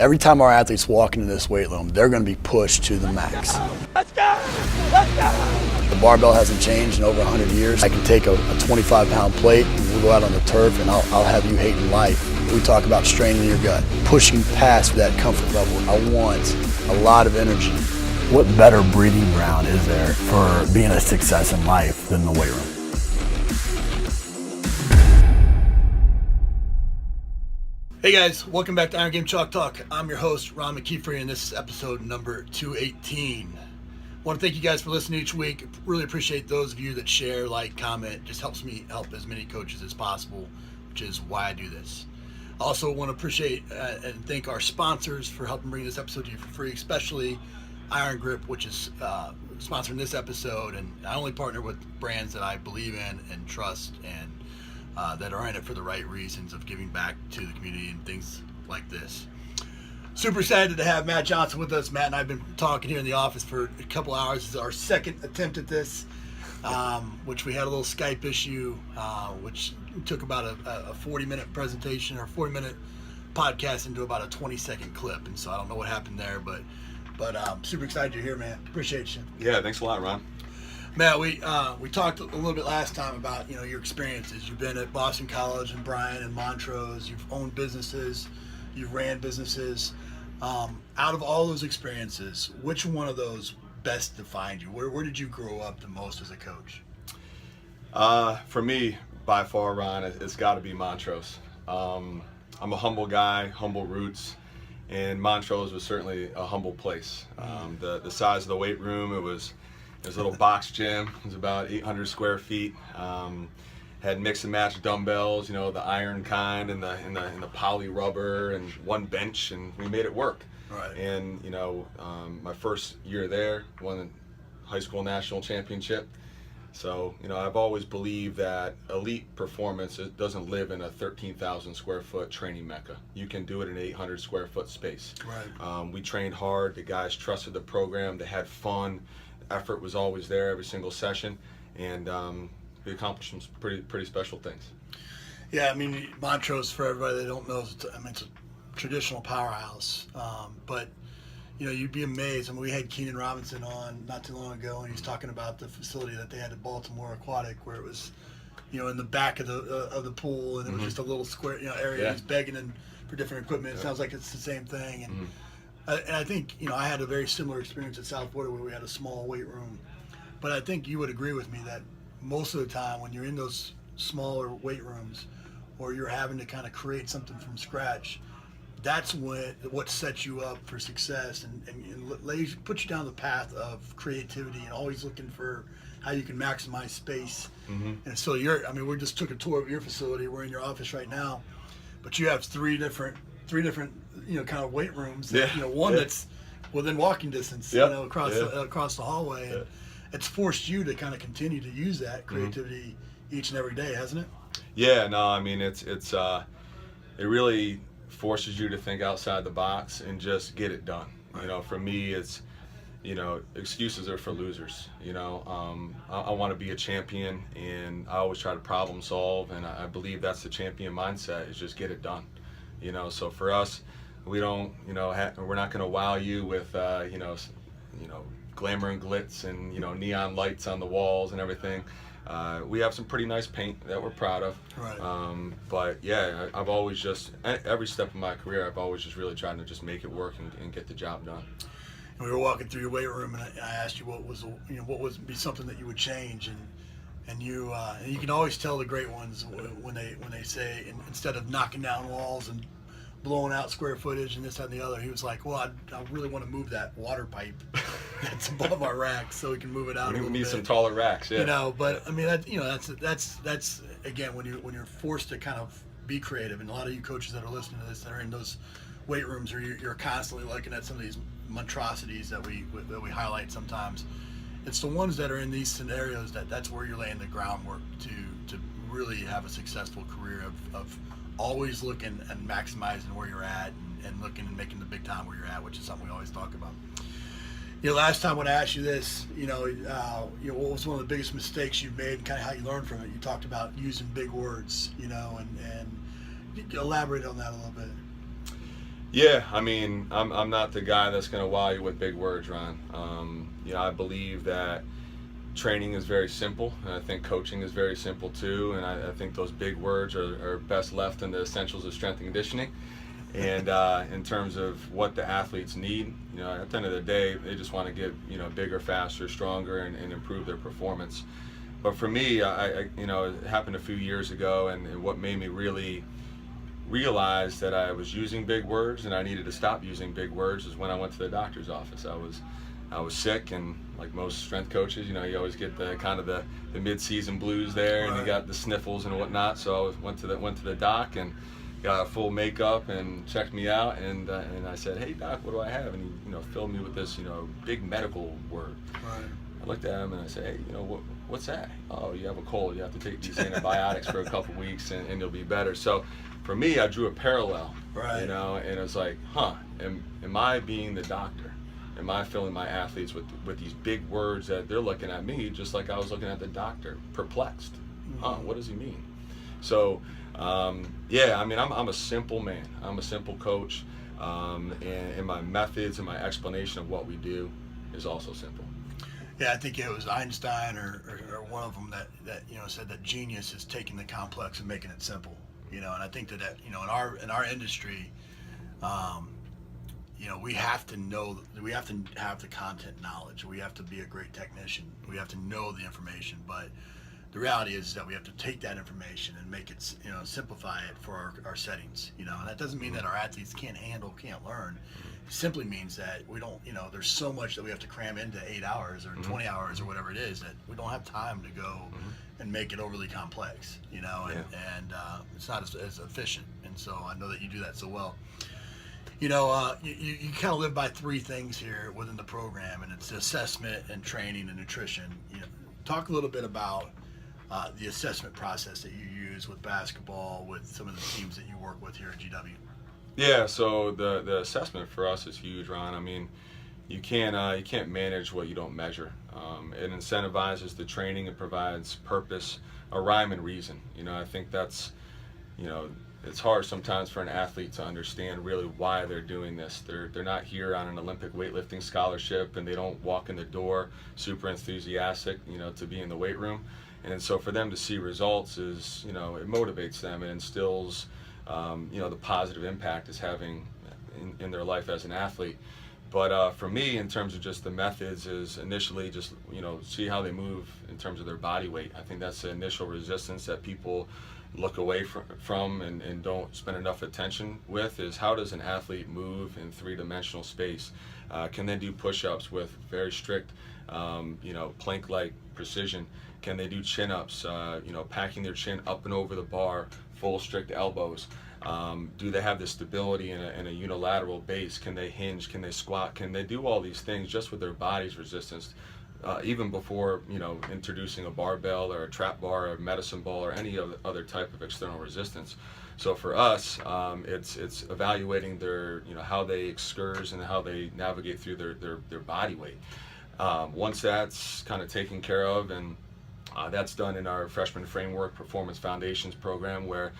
Every time our athletes walk into this weight room, they're going to be pushed to the max. Let's go! Let's go! The barbell hasn't changed in over 100 years. I can take a 25-pound plate and we'll go out on the turf and I'll have you hating life. We talk about straining your gut, pushing past that comfort level. I want a lot of energy. What better breeding ground is there for being a success in life than the weight room? Hey guys, welcome back to Iron Game Chalk Talk. I'm your host, Ron McKeefery, and this is episode number 218. I want to thank you guys for listening each week. Really appreciate those of you that share, like, comment. Just helps me help as many coaches as possible, which is why I do this. I also want to appreciate and thank our sponsors for helping bring this episode to you for free, especially Iron Grip, which is sponsoring this episode. And I only partner with brands that I believe in and trust and that are in it for the right reasons of giving back to the community and things like this. Super excited to have Matt Johnson with us. Matt and I have been talking here in the office for a couple hours. This is our second attempt at this, which we had a little Skype issue, which took about a 40-minute presentation or 40-minute podcast into about a 20-second clip. And so I don't know what happened there, but super excited you're here, man. Appreciate you. Yeah, thanks a lot, Ron. Matt, we talked a little bit last time about your experiences. You've been at Boston College and Bryan and Montrose. You've owned businesses. You've ran businesses. Out of all those experiences, which one of those best defined you? Where did you grow up the most as a coach? For me, by far, Ron, it's got to be Montrose. I'm a humble guy, humble roots, and Montrose was certainly a humble place. The size of the weight room, it was a little box gym. It was about 800 square feet. Had mix and match dumbbells, the iron kind and the poly rubber, and one bench, and we made it work. Right. And my first year there, won the high school national championship. So I've always believed that elite performance doesn't live in a 13,000 square foot training mecca. You can do it in an 800 square foot space. Right. We trained hard. The guys trusted the program. They had fun. Effort was always there every single session, and we accomplished some pretty special things. Yeah, I mean, Montrose, for everybody that don't know, it's a traditional powerhouse. But you'd be amazed. I mean, we had Keenan Robinson on not too long ago, and he was talking about the facility that they had at Baltimore Aquatic, where it was, in the back of the pool, and it was just a little square, area. Yeah. He's begging for different equipment. It sounds like it's the same thing, and. And I think, I had a very similar experience at South Florida where we had a small weight room. But I think you would agree with me that most of the time when you're in those smaller weight rooms or you're having to kind of create something from scratch, that's what sets you up for success and puts you down the path of creativity and always looking for how you can maximize space. Mm-hmm. And so we just took a tour of your facility. We're in your office right now, but you have three different kind of weight rooms. Yeah. One that's within walking distance. Yep. Across the hallway. And it's forced you to kind of continue to use that creativity each and every day, hasn't it? Yeah. No. I mean, it really forces you to think outside the box and just get it done. Right. For me, it's excuses are for losers. I want to be a champion, and I always try to problem solve, and I believe that's the champion mindset, is just get it done. So for us, we don't, we're not going to wow you with, glamour and glitz and, neon lights on the walls and everything. We have some pretty nice paint that we're proud of. Right. But yeah, I've always just, every step of my career, I've always just really tried to just make it work and get the job done. And we were walking through your weight room, and I asked you what would be something that you would change, and you can always tell the great ones when they say, instead of knocking down walls and blowing out square footage and this, that, and the other, he was like, well, I really want to move that water pipe that's above our racks so we can move it out. We need some taller racks, yeah. But I mean, that's again when you're forced to kind of be creative, and a lot of you coaches that are listening to this that are in those weight rooms, or you're constantly looking at some of these monstrosities that we highlight sometimes. It's the ones that are in these scenarios that's where you're laying the groundwork to really have a successful career of always looking and maximizing where you're at and looking and making the big time where you're at, which is something we always talk about. Last time when I asked you this, what was one of the biggest mistakes you've made and kind of how you learned from it? You talked about using big words, and elaborate on that a little bit. Yeah, I mean, I'm not the guy that's going to wow you with big words, Ron. I believe that training is very simple, and I think coaching is very simple too. And I think those big words are best left in the essentials of strength and conditioning. And in terms of what the athletes need, at the end of the day, they just want to get bigger, faster, stronger, and improve their performance. But for me, it happened a few years ago, and what made me really realize that I was using big words and I needed to stop using big words is when I went to the doctor's office. I was sick, and like most strength coaches, you always get the kind of the mid-season blues there, and you got the sniffles and whatnot. So I went to the doc and got a full makeup and checked me out, and I said, "Hey doc, what do I have?" And he filled me with this big medical word. Right. I looked at him and I said, "Hey, what's that?" "Oh, you have a cold. You have to take these antibiotics for a couple weeks, and you'll be better." So for me, I drew a parallel. Right. And it was like, am I being the doctor? Am I filling my athletes with these big words that they're looking at me just like I was looking at the doctor, perplexed? What does he mean? So, I'm a simple man. I'm a simple coach, and my methods and my explanation of what we do is also simple. Yeah, I think it was Einstein or one of them that said that genius is taking the complex and making it simple. And I think that in our industry, we have to know, we have to have the content knowledge. We have to be a great technician. We have to know the information. But the reality is that we have to take that information and make it, simplify it for our settings. And that doesn't mean that our athletes can't learn. It simply means that we don't, there's so much that we have to cram into 8 hours or 20 hours or whatever it is that we don't have time to go and make it overly complex, and it's not as efficient. And so I know that you do that so well. You kind of live by three things here within the program, and it's assessment and training and nutrition. Talk a little bit about the assessment process that you use with basketball, with some of the teams that you work with here at GW. Yeah, so the assessment for us is huge, Ron. I mean, you can't manage what you don't measure. It incentivizes the training. It provides purpose, a rhyme and reason. I think that's, it's hard sometimes for an athlete to understand really why they're doing this. They're not here on an Olympic weightlifting scholarship, and they don't walk in the door super enthusiastic, to be in the weight room. And so for them to see results is, it motivates them and instills, the positive impact it's having in their life as an athlete. But for me, in terms of just the methods, is initially just, see how they move in terms of their body weight. I think that's the initial resistance that people look away from and don't spend enough attention with, is how does an athlete move in three-dimensional space? Can they do push-ups with very strict, plank-like precision? Can they do chin-ups, packing their chin up and over the bar, full strict elbows? Do they have the stability in a unilateral base? Can they hinge? Can they squat? Can they do all these things just with their body's resistance? Even before introducing a barbell or a trap bar or a medicine ball or any other type of external resistance. So for us, it's evaluating their how they excurse and how they navigate through their body weight. Once that's kind of taken care of, and that's done in our freshman framework performance foundations program, where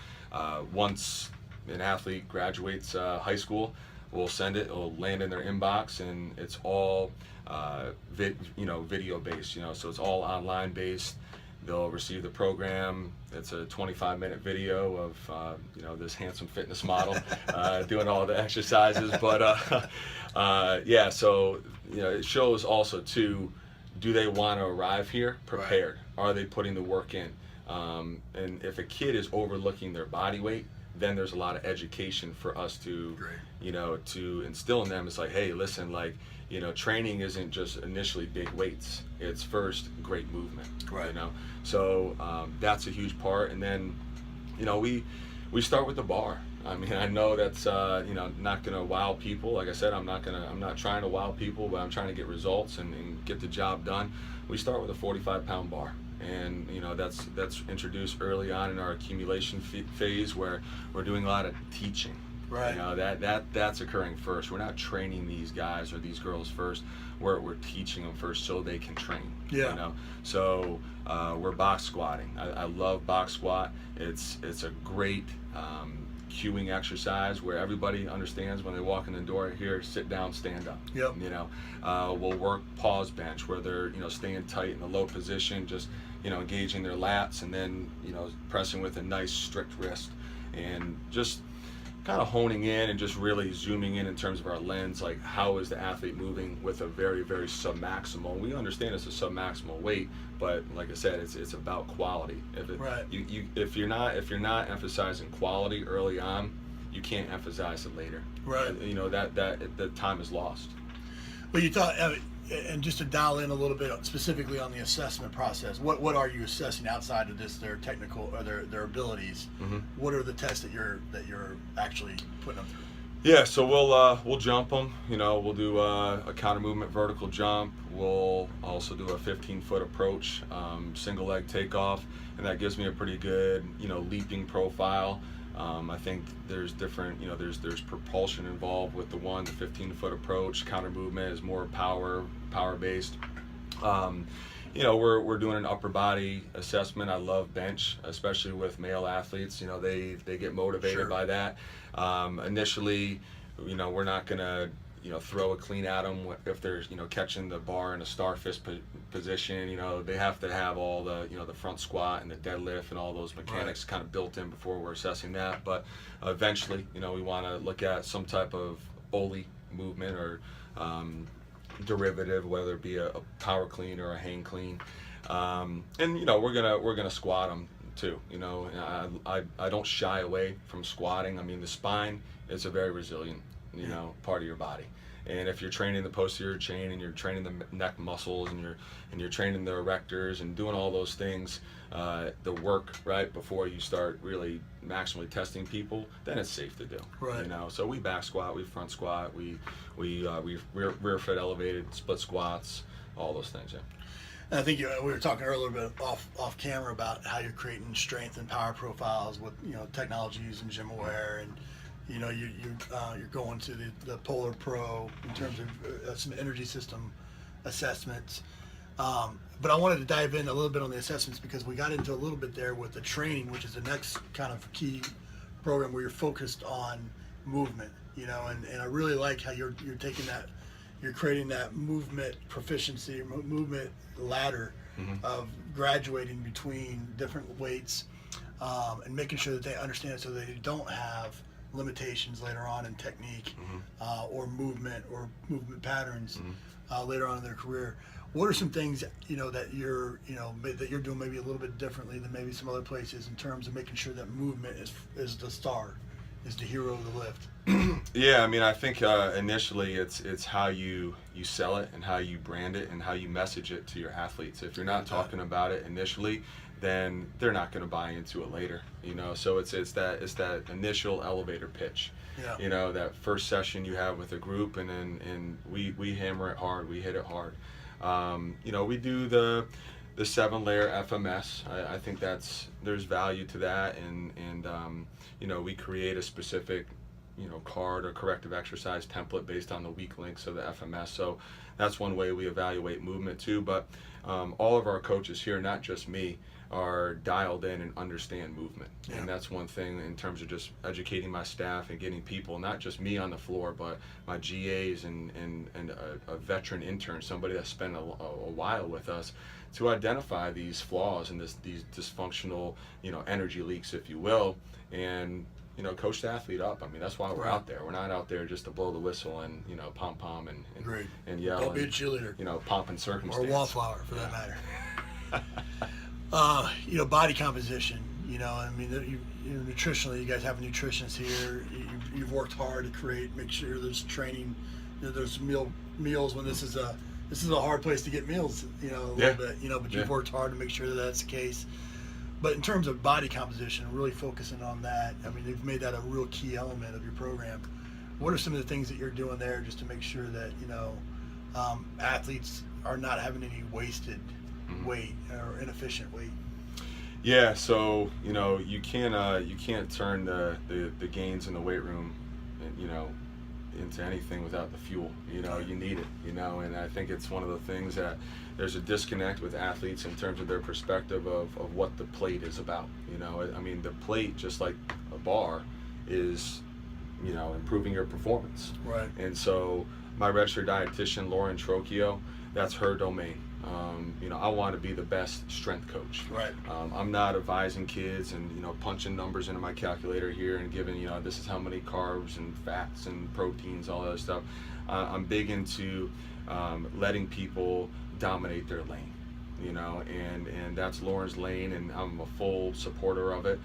once an athlete graduates high school, we'll send it, it'll land in their inbox, and it's all video based, so it's all online based. They'll receive the program. It's a 25-minute video of this handsome fitness model doing all the exercises. But so it shows also too, do they want to arrive here prepared? Right. Are they putting the work in? And if a kid is overlooking their body weight, then there's a lot of education for us to, to instill in them. It's like, hey, listen, training isn't just initially big weights. It's first great movement. Right. So that's a huge part. And then, we start with the bar. I mean, I know that's not going to wow people. Like I said, I'm not trying to wow people, but I'm trying to get results and get the job done. We start with a 45-pound bar. And that's introduced early on in our accumulation phase, where we're doing a lot of teaching. Right. That's occurring first. We're not training these guys or these girls first. We're teaching them first so they can train. Yeah. So we're box squatting. I love box squat. It's a great cueing exercise where everybody understands when they walk in the door, here, sit down, stand up. Yep. You know, we'll work pause bench where they're, you know, staying tight in the low position, just, you know, engaging their lats, and then, you know, pressing with a nice strict wrist, and just kind of honing in and just really zooming in terms of our lens, like how is the athlete moving with a very, very submaximal. We understand it's a submaximal weight, but like I said, it's about quality. Right. If you're not emphasizing quality early on, you can't emphasize it later. Right. You know, that the time is lost. Well, you thought, and just to dial in a little bit specifically on the assessment process, what are you assessing outside of this, their technical or their abilities? Mm-hmm. What are the tests that you're actually putting them through? Yeah, so we'll jump them. You know, we'll do a counter movement vertical jump. We'll also do a 15-foot approach, single leg takeoff, and that gives me a pretty good, you know, leaping profile. I think there's different, you know, there's propulsion involved with the 15-foot approach. Counter movement is more power based. You know, we're doing an upper body assessment. I love bench, especially with male athletes. You know, they get motivated Sure. by that. Initially, you know, we're not gonna, you know, throw a clean at them if they're, you know, catching the bar in a starfish position. You know, they have to have all the, you know, the front squat and the deadlift and all those mechanics kind of built in before we're assessing that. But eventually, you know, we want to look at some type of Oli movement or derivative, whether it be a power clean or a hang clean. And you know, we're gonna squat them too. You know, I don't shy away from squatting. I mean, the spine is a very resilient, you know, part of your body. And if you're training the posterior chain and you're training the neck muscles and you're training the erectors and doing all those things, the work right before you start really maximally testing people, then it's safe to do. Right. You know, so we back squat, we front squat, we rear foot elevated, split squats, all those things. Yeah. And I think we were talking earlier bit off camera about how you're creating strength and power profiles with, you know, technology using GymAware, and you know, you're going to the Polar Pro in terms of some energy system assessments. But I wanted to dive in a little bit on the assessments because we got into a little bit there with the training, which is the next kind of key program where you're focused on movement, you know, and I really like how you're taking that, you're creating that movement proficiency, movement ladder of graduating between different weights, and making sure that they understand it so they don't have limitations later on in technique or movement patterns later on in their career. What are some things, you know, that you're doing maybe a little bit differently than maybe some other places in terms of making sure that movement is the star, is the hero of the lift? Yeah, I mean, I think initially it's how you sell it and how you brand it and how you message it to your athletes. If you're not talking about it initially, then they're not going to buy into it later. You know, so it's that initial elevator pitch. Yeah. You know, that first session you have with a group, and we hammer it hard, we hit it hard. You know, we do the 7-layer FMS. I think there's value to that, and you know, we create a specific, you know, card or corrective exercise template based on the weak links of the FMS. So that's one way we evaluate movement too. But all of our coaches here, not just me, are dialed in and understand movement. Yeah. And that's one thing in terms of just educating my staff and getting people, not just me on the floor, but my GAs and a veteran intern, somebody that's spent a while with us, to identify these flaws and these dysfunctional, you know, energy leaks, if you will, and, you know, coach the athlete up. I mean, that's why we're out there. We're not out there just to blow the whistle and, you know, pom and yell. Don't be a cheerleader. You know, pomp and circumstance. Or a wallflower, for that matter. You know, body composition. You know, I mean, you know, nutritionally, you guys have a nutritionist here. You've worked hard to make sure there's training. You know, there's meals when this is a hard place to get meals. You know, a little bit. You know, but you've worked hard to make sure that that's the case. But in terms of body composition, really focusing on that. I mean, they've made that a real key element of your program. What are some of the things that you're doing there just to make sure that, you know, athletes are not having any wasted weight or inefficient weight? Yeah, so, you know, you can't turn the gains in the weight room, you know, into anything without the fuel. You know, you need it, you know, and I think it's one of the things that there's a disconnect with athletes in terms of their perspective of what the plate is about. You know, I mean, the plate, just like a bar, is, improving your performance. Right. And so my registered dietitian, Lauren Trocchio, that's her domain. I want to be the best strength coach. Right. I'm not advising kids and punching numbers into my calculator here and giving this is how many carbs and fats and proteins, all that stuff. I'm big into letting people dominate their lane, and that's Lauren's lane, and I'm a full supporter of it.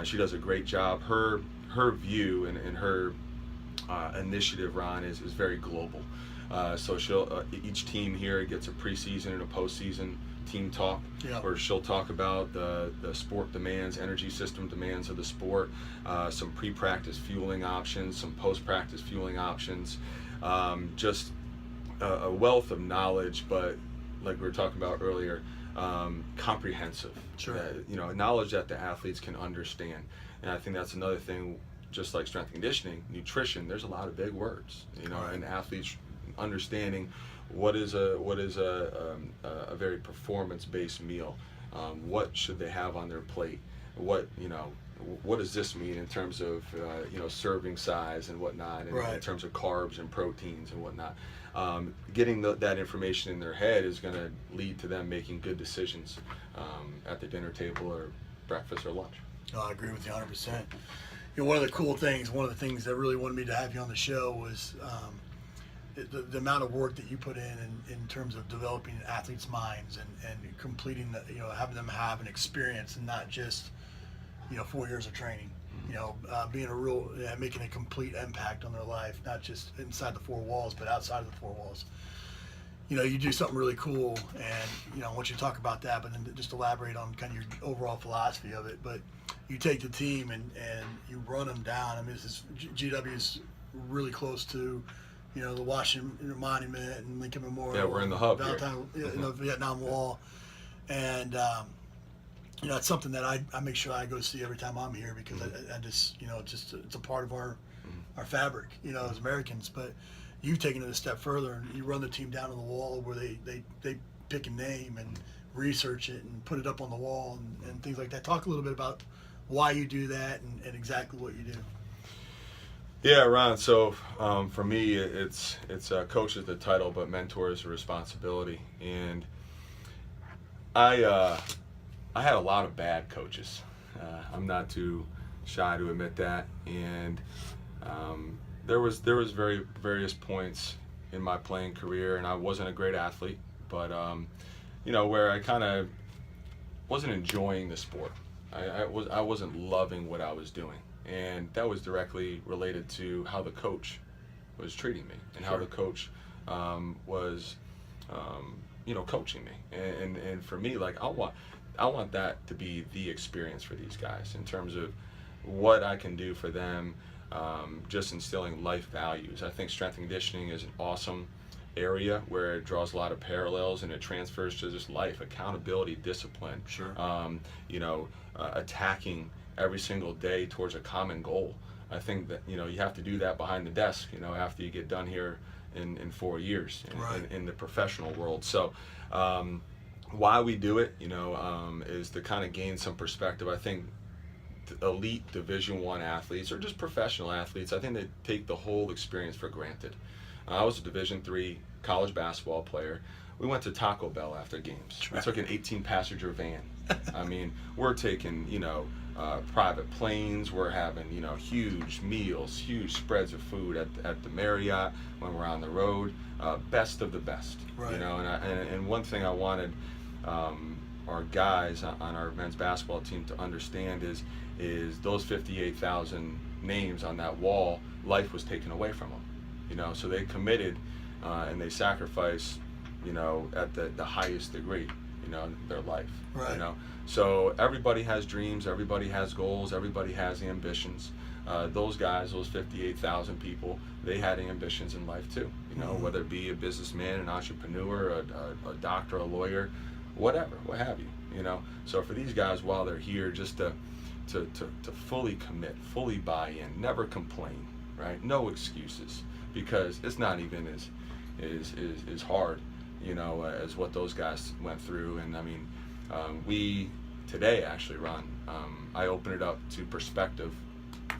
She does a great job. Her view and her initiative, Ron, is very global. So each team here gets a preseason and a postseason team talk, where she'll talk about the sport demands, energy system demands of the sport, some pre-practice fueling options, some post-practice fueling options, just a wealth of knowledge, but like we were talking about earlier, comprehensive. Sure. Knowledge that the athletes can understand. And I think that's another thing, just like strength and conditioning, nutrition, there's a lot of big words, Right. and athletes understanding what is a very performance-based meal. What should they have on their plate? What does this mean in terms of serving size and whatnot, and Right. in terms of carbs and proteins and whatnot. Getting that information in their head is going to lead to them making good decisions at the dinner table or breakfast or lunch. No, I agree with you 100%. One of the things that really wanted me to have you on the show was the amount of work that you put in terms of developing athletes' minds and completing having them have an experience and not just 4 years of training. Being making a complete impact on their life, not just inside the four walls, but outside of the four walls. You do something really cool, and I want you to talk about that, but then just elaborate on kind of your overall philosophy of it. But you take the team and you run them down. I mean, GW is really close to the Washington Monument and Lincoln Memorial. Yeah, we're in the hub here. Vietnam Wall, and it's something that I make sure I go see every time I'm here, because I just it's a part of our fabric as Americans. But you've taken it a step further, and you run the team down to the wall where they pick a name and research it and put it up on the wall and things like that. Talk a little bit about why you do that and exactly what you do. Yeah, Ron. So for me, it's coach is the title, but mentor is the responsibility. And I had a lot of bad coaches. I'm not too shy to admit that. And there was various points in my playing career, and I wasn't a great athlete, but where I kind of wasn't enjoying the sport. I wasn't loving what I was doing. And that was directly related to how the coach was treating me and how the coach was, coaching me. And for me, like I want that to be the experience for these guys in terms of what I can do for them, just instilling life values. I think strength and conditioning is an awesome area where it draws a lot of parallels and it transfers to just life, accountability, discipline. Sure. Attacking every single day towards a common goal. I think that you have to do that behind the desk after you get done here in 4 years in the professional world. So why we do it is to kind of gain some perspective. I think elite Division I athletes or just professional athletes, I think they take the whole experience for granted. I was a Division III college basketball player. We went to Taco Bell after games. We took an 18-passenger van. I mean, we're taking private planes. We're having huge meals, huge spreads of food at the Marriott when we're on the road. Best of the best. Right. And one thing I wanted our guys on our men's basketball team to understand is those 58,000 names on that wall, life was taken away from them. So they committed and they sacrificed at the highest degree their life. Right. So everybody has dreams, everybody has goals, everybody has ambitions. Those guys, those 58,000 people, they had ambitions in life too. Whether it be a businessman, an entrepreneur, a doctor, a lawyer, whatever, what have you. So for these guys, while they're here, just to fully commit, fully buy in, never complain, right? No excuses, because it's not even as hard, as what those guys went through. And I mean, we today actually, Ron, I open it up to perspective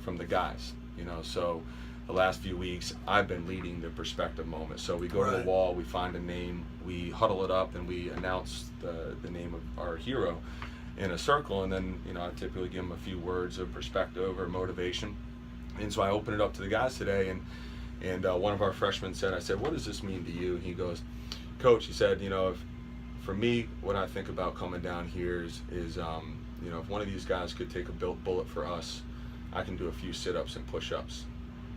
from the guys, so the last few weeks I've been leading the perspective moment. So we go to the wall, we find a name, we huddle it up, and we announce the name of our hero in a circle, and then I typically give them a few words of perspective or motivation. And so I open it up to the guys today, and one of our freshmen said, I said, "What does this mean to you?" He goes, "Coach," he said, for me, what I think about coming down here is if one of these guys could take a bullet for us, I can do a few sit-ups and push-ups,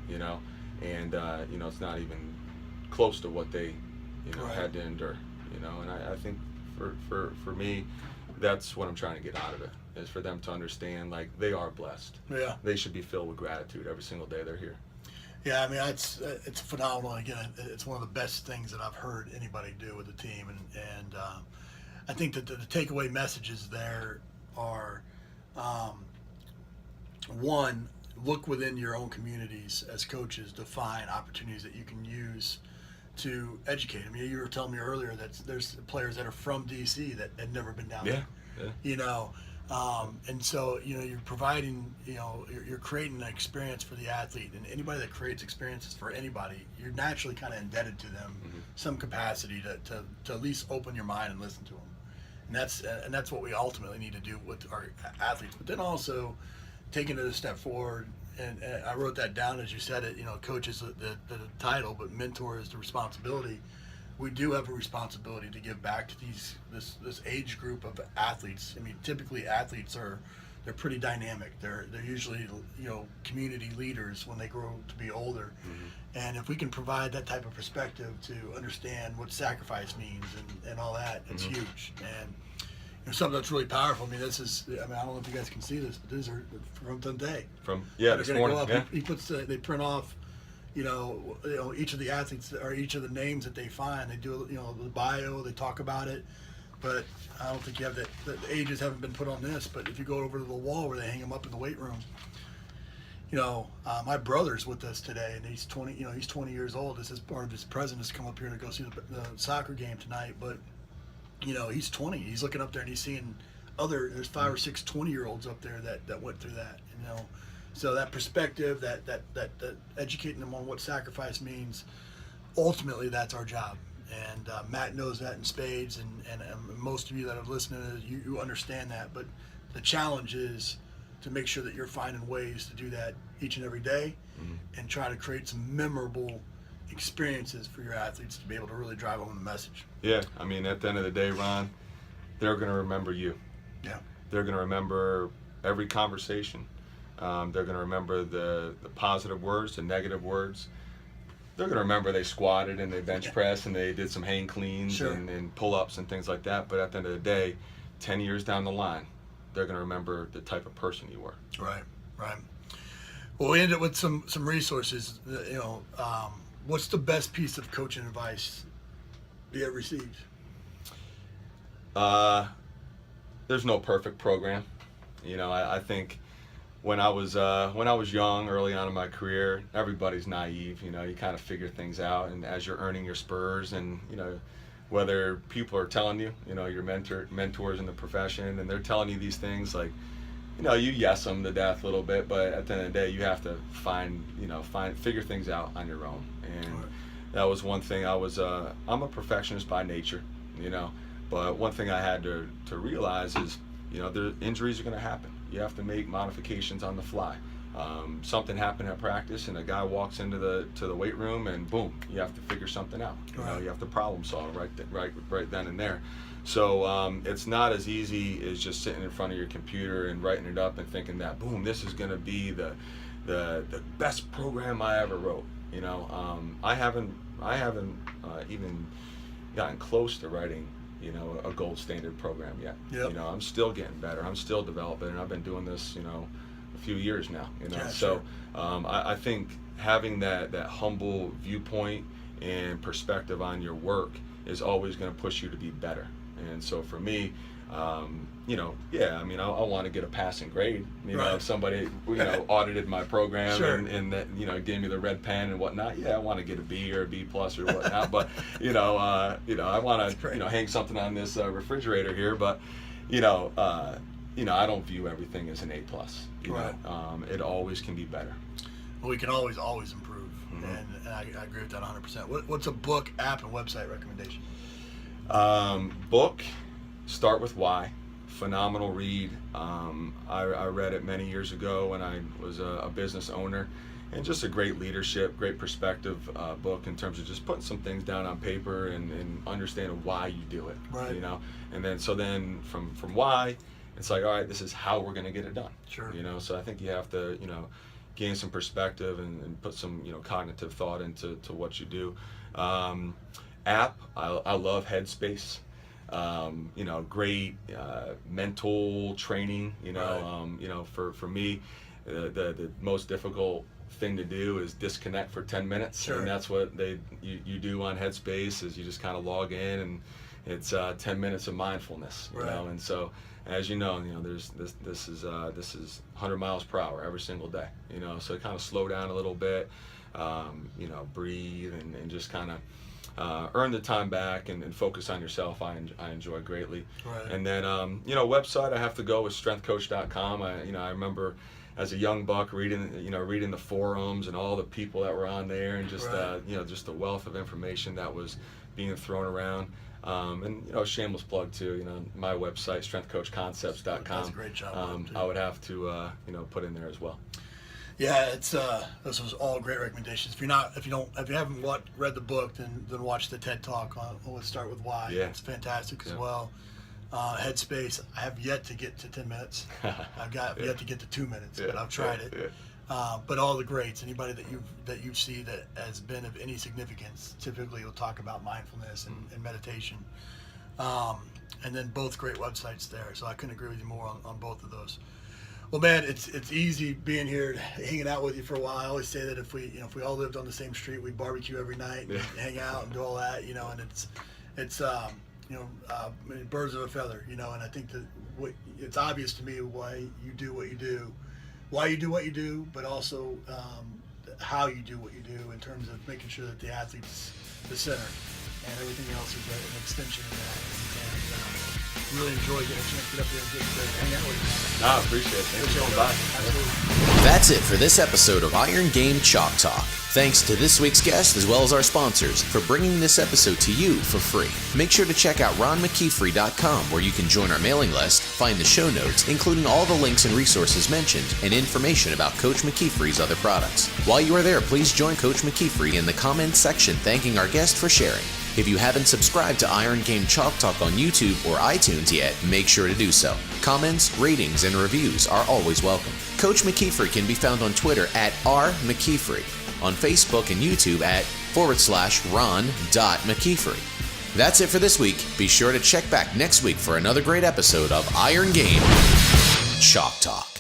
and it's not even close to what they had to endure, and I think for me, that's what I'm trying to get out of it, is for them to understand, like, they are blessed. Yeah. They should be filled with gratitude every single day they're here. Yeah, I mean, it's phenomenal. Again, it's one of the best things that I've heard anybody do with the team, and I think that the takeaway messages there are, one, look within your own communities as coaches to find opportunities that you can use to educate. I mean, you were telling me earlier that there's players that are from DC that had never been down there. And so you're providing, you're creating an experience for the athlete, and anybody that creates experiences for anybody, you're naturally kind of indebted to them some capacity to at least open your mind and listen to them. And that's what we ultimately need to do with our athletes. But then also taking it a step forward, and I wrote that down as you said it. Coach is the title, but mentor is the responsibility. We do have a responsibility to give back to this age group of athletes. I mean, typically athletes they're pretty dynamic. They're usually community leaders when they grow to be older. And if we can provide that type of perspective to understand what sacrifice means and all that, it's huge. And something that's really powerful. I mean, I don't know if you guys can see this, but these are from today. This morning. He puts they print off, each of the athletes or each of the names that they find. They do, the bio. They talk about it, but I don't think you have the ages haven't been put on this. But if you go over to the wall where they hang them up in the weight room, my brother's with us today, and he's 20. He's 20 years old. This is part of his present has come up here to go see the soccer game tonight, but. He's 20. He's looking up there and he's seeing there's 5 or 6 20-year-olds up there that went through that. So that perspective, that educating them on what sacrifice means, ultimately that's our job. And Matt knows that in spades, and most of you that have listened, you understand that. But the challenge is to make sure that you're finding ways to do that each and every day, and try to create some memorable experiences for your athletes to be able to really drive home the message. Yeah, I mean, at the end of the day, Ron, they're going to remember you. Yeah. They're going to remember every conversation. They're going to remember the positive words, the negative words. They're going to remember they squatted and they bench press and they did some hang cleans and pull-ups and things like that. But at the end of the day, 10 years down the line, they're going to remember the type of person you were. Right. Well, we ended with some resources. What's the best piece of coaching advice you ever received? There's no perfect program. I think when I was young, early on in my career, everybody's naive. You kind of figure things out, and as you're earning your spurs, and whether people are telling you, your mentors in the profession, and they're telling you these things, like, you yes them to death a little bit, but at the end of the day, you have to figure things out on your own. And that was one thing. I'm a perfectionist by nature, but one thing I had to realize is, the injuries are going to happen. You have to make modifications on the fly. Something happened at practice, and a guy walks into the weight room, and boom, you have to figure something out. You have to problem solve right then and there. So it's not as easy as just sitting in front of your computer and writing it up and thinking that, boom, this is going to be the best program I ever wrote. I haven't even gotten close to writing a gold standard program yet. Yep. I'm still getting better. I'm still developing, and I've been doing this a few years now. Yeah, so sure. I think having that humble viewpoint and perspective on your work is always going to push you to be better. And so for me, I want to get a passing grade. If somebody, audited my program and that, gave me the red pen and whatnot. Yeah, I want to get a B or a B plus or whatnot. But, I want to, hang something on this refrigerator here. But, I don't view everything as an A+. Right. It always can be better. Well, we can always improve, and I agree with that 100%. What's a book, app, and website recommendation? Book, Start With Why. Phenomenal read. I read it many years ago when I was a business owner, and just a great leadership, great perspective book in terms of just putting some things down on paper and understanding why you do it. Right. And then from why, it's like, all right, this is how we're going to get it done. Sure. So I think you have to gain some perspective and put some cognitive thought into what you do. App, I love Headspace. Great mental training. For me, the most difficult thing to do is disconnect for 10 minutes. Sure. And that's what you do on Headspace, is you just kind of log in, and it's 10 minutes of mindfulness. Right. And so, as there's this is 100 miles per hour every single day. So kind of slow down a little bit, breathe, and just kind of earn the time back and focus on yourself. I enjoy greatly. Right. And then website, I have to go with strengthcoach.com. I remember as a young buck reading the forums and all the people that were on there, and just right. Just the wealth of information that was being thrown around. And shameless plug too, my website, strengthcoachconcepts.com. That's a great job. I would have to put in there as well. Yeah, it's this was all great recommendations. If you haven't read the book, then watch the TED Talk on Let's Start With Why. Yeah. It's fantastic as well. Headspace, I have yet to get to 10 minutes. I've yet to get to 2 minutes, but I've tried it. But all the greats, anybody that you see that has been of any significance, typically will talk about mindfulness and meditation. And then both great websites there. So I couldn't agree with you more on both of those. Well, man, it's easy being here, hanging out with you for a while. I always say that if we all lived on the same street, we'd barbecue every night, and hang out and do all that, and it's birds of a feather, and I think that it's obvious to me why you do what you do, but also how you do what you do in terms of making sure that the athlete's the center, and everything else is an extension of that. And really enjoy getting a chance to get up there and get to hang out with you. I appreciate it. Thanks for coming by. Absolutely. That's it for this episode of Iron Game Chalk Talk. Thanks to this week's guest as well as our sponsors for bringing this episode to you for free. Make sure to check out ronmckeefery.com, where you can join our mailing list, find the show notes, including all the links and resources mentioned, and information about Coach McKeefery's other products. While you are there, please join Coach McKeefery in the comments section thanking our guest for sharing. If you haven't subscribed to Iron Game Chalk Talk on YouTube or iTunes yet, make sure to do so. Comments, ratings, and reviews are always welcome. Coach McKeefery can be found on Twitter at @RMcKeefery, on Facebook and YouTube at /Ron.McKeefery. That's it for this week. Be sure to check back next week for another great episode of Iron Game Chalk Talk.